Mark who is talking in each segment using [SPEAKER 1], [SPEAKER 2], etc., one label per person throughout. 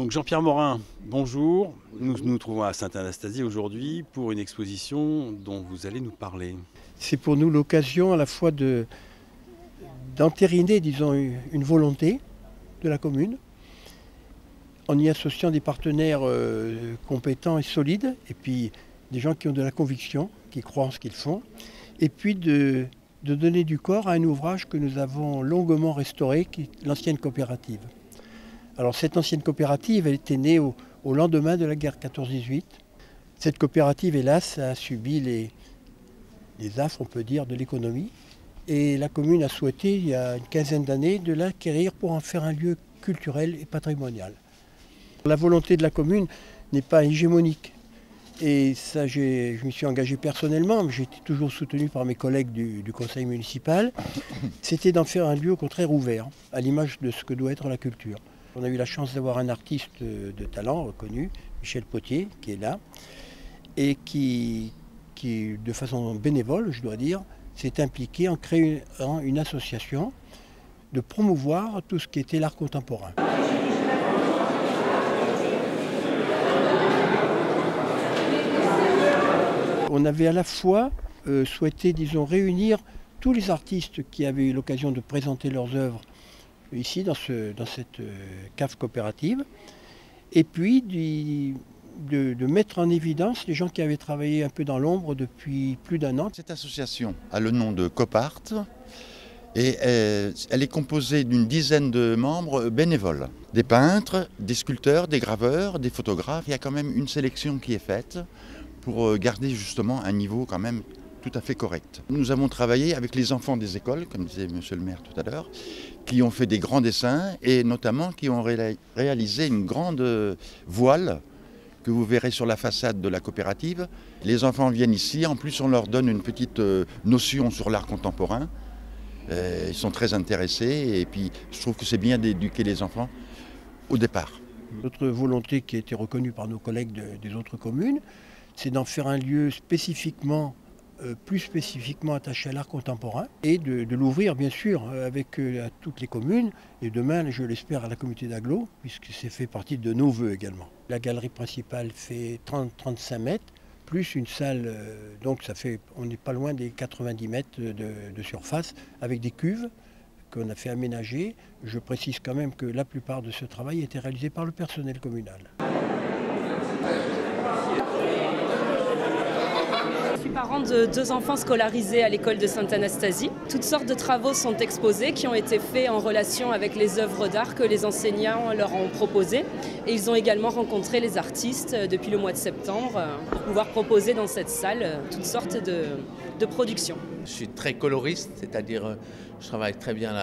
[SPEAKER 1] Donc Jean-Pierre Morin, bonjour. Nous nous trouvons à Sainte-Anastasie aujourd'hui pour une exposition dont vous allez nous parler.
[SPEAKER 2] C'est pour nous l'occasion à la fois d'entériner, disons, une volonté de la commune, en y associant des partenaires compétents et solides, et puis des gens qui ont de la conviction, qui croient en ce qu'ils font, et puis de donner du corps à un ouvrage que nous avons longuement restauré, qui est l'ancienne coopérative. Alors cette ancienne coopérative, elle était née au lendemain de la guerre 14-18. Cette coopérative, hélas, a subi les affres, on peut dire, de l'économie. Et la commune a souhaité, il y a une quinzaine d'années, de l'acquérir pour en faire un lieu culturel et patrimonial. La volonté de la commune n'est pas hégémonique. Et ça, je m'y suis engagé personnellement, mais j'ai été toujours soutenu par mes collègues du conseil municipal. C'était d'en faire un lieu, au contraire, ouvert, à l'image de ce que doit être la culture. On a eu la chance d'avoir un artiste de talent reconnu, Michel Potier, qui est là, et qui, de façon bénévole, je dois dire, s'est impliqué en créant une association de promouvoir tout ce qui était l'art contemporain. On avait à la fois souhaité, disons, réunir tous les artistes qui avaient eu l'occasion de présenter leurs œuvres ici, dans cette cave coopérative, et puis de mettre en évidence les gens qui avaient travaillé un peu dans l'ombre depuis plus d'un an.
[SPEAKER 3] Cette association a le nom de Copart et elle est composée d'une dizaine de membres bénévoles. Des peintres, des sculpteurs, des graveurs, des photographes. Il y a quand même une sélection qui est faite pour garder justement un niveau quand même tout à fait correct. Nous avons travaillé avec les enfants des écoles, comme disait monsieur le maire tout à l'heure, qui ont fait des grands dessins et notamment qui ont réalisé une grande voile que vous verrez sur la façade de la coopérative. Les enfants viennent ici, en plus on leur donne une petite notion sur l'art contemporain. Ils sont très intéressés et puis je trouve que c'est bien d'éduquer les enfants au départ.
[SPEAKER 2] Notre volonté qui a été reconnue par nos collègues des autres communes, c'est d'en faire un lieu spécifiquement, plus spécifiquement attaché à l'art contemporain et de l'ouvrir bien sûr avec à toutes les communes et demain je l'espère à la communauté d'Aglo puisque c'est fait partie de nos vœux également. La galerie principale fait 30-35 mètres plus une salle, donc ça fait, on n'est pas loin des 90 mètres de surface avec des cuves qu'on a fait aménager. Je précise quand même que la plupart de ce travail a été réalisé par le personnel communal.
[SPEAKER 4] Je suis parent de 2 enfants scolarisés à l'école de Sainte-Anastasie. Toutes sortes de travaux sont exposés qui ont été faits en relation avec les œuvres d'art que les enseignants leur ont proposées. Et ils ont également rencontré les artistes depuis le mois de septembre pour pouvoir proposer dans cette salle toutes sortes de productions.
[SPEAKER 5] Je suis très coloriste, c'est-à-dire je travaille très bien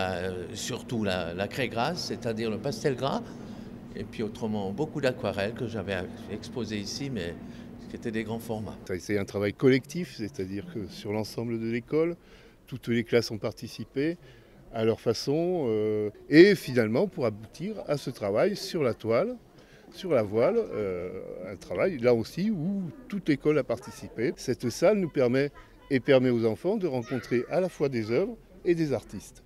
[SPEAKER 5] surtout la craie grasse, c'est-à-dire le pastel gras. Et puis autrement beaucoup d'aquarelles que j'avais exposées ici, mais qui étaient des grands formats.
[SPEAKER 6] C'est un travail collectif, c'est-à-dire que sur l'ensemble de l'école, toutes les classes ont participé à leur façon et finalement pour aboutir à ce travail sur la toile, sur la voile, un travail là aussi où toute l'école a participé. Cette salle nous permet aux enfants de rencontrer à la fois des œuvres et des artistes.